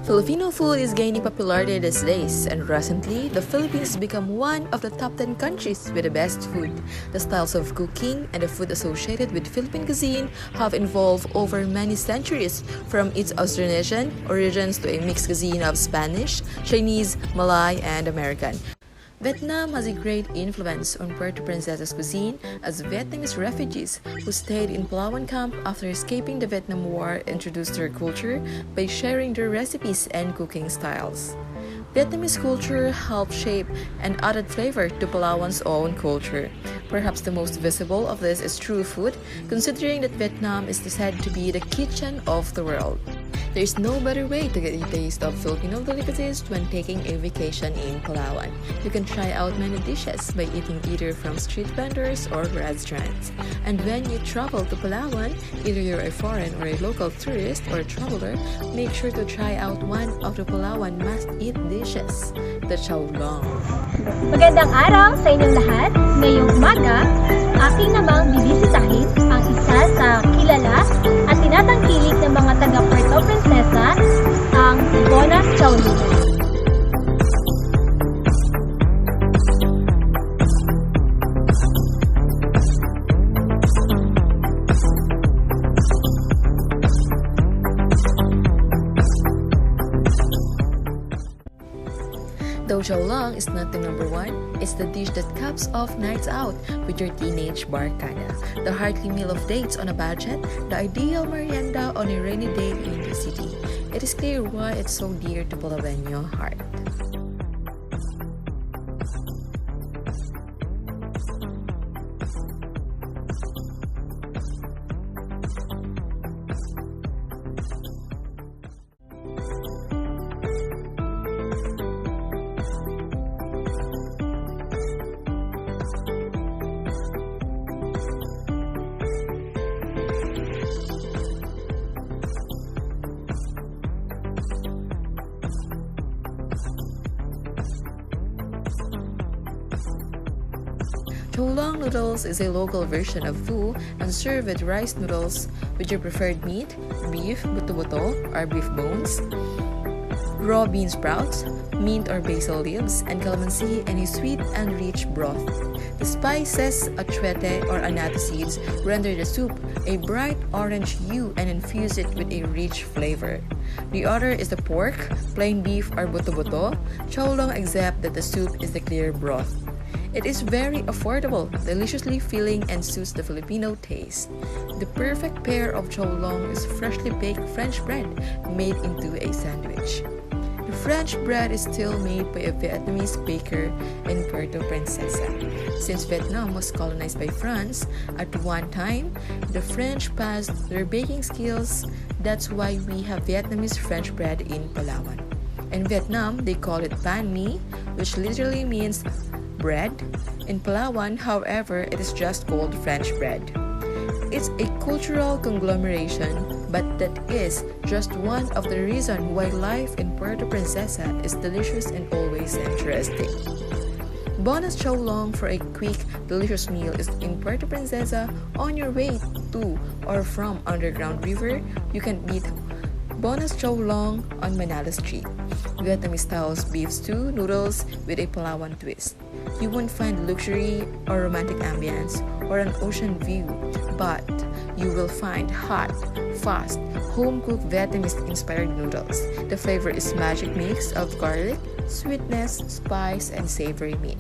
Filipino food is gaining popularity these days, and recently, the Philippines has become one of the top 10 countries with the best food. The styles of cooking and the food associated with Philippine cuisine have evolved over many centuries, from its Austronesian origins to a mixed cuisine of Spanish, Chinese, Malay, and American. Vietnam has a great influence on Puerto Princesa's cuisine, as Vietnamese refugees who stayed in Palawan camp after escaping the Vietnam War introduced their culture by sharing their recipes and cooking styles. Vietnamese culture helped shape and added flavor to Palawan's own culture. Perhaps the most visible of this is true food, considering that Vietnam is said to be the kitchen of the world. There is no better way to get a taste of Filipino delicacies when taking a vacation in Palawan. You can try out many dishes by eating either from street vendors or restaurants. And when you travel to Palawan, either you're a foreign or a local tourist or traveler, make sure to try out one of the Palawan must-eat dishes, the Chao. Magandang araw sa inyong lahat. Ngayong umaga, aking namang bibisitahin ang isa sa kilala at tinatangkilik ng mga taga Puerto Princesa, ang Chao Noodles. Though Chao Lang is not the number one, it's the dish that caps off nights out with your teenage barkada. The hearty meal of dates on a budget, the ideal merienda on a rainy day in the city. It is clear why it's so dear to Palawenyo heart. Chao Lang noodles is a local version of pho and served with rice noodles with your preferred meat, beef, buto-buto or beef bones, raw bean sprouts, mint or basil leaves, and calamansi and a sweet and rich broth. The spices, achuete or annatto seeds, render the soup a bright orange hue and infuse it with a rich flavor. The other is the pork, plain beef or buto-buto, Chao Lang except that the soup is the clear broth. It is very affordable, deliciously filling, and suits the Filipino taste. The perfect pair of Chao Lang is freshly baked French bread made into a sandwich. The French bread is still made by a Vietnamese baker in Puerto Princesa. Since Vietnam was colonized by France, at one time, the French passed their baking skills. That's why we have Vietnamese French bread in Palawan. In Vietnam, they call it banh mi, which literally means bread. In Palawan, however, it is just called French bread. It's a cultural conglomeration, but that is just one of the reasons why life in Puerto Princesa is delicious and always interesting. Bonus Chao Lang for a quick, delicious meal is in Puerto Princesa. On your way to or from Underground River, you can eat Bonus Chao Lang on Manila Street. Vietnamese style beef stew noodles with a Palawan twist. You won't find luxury or romantic ambience or an ocean view, but you will find hot, fast, home-cooked Vietnamese-inspired noodles. The flavor is magic mix of garlic, sweetness, spice, and savory meat.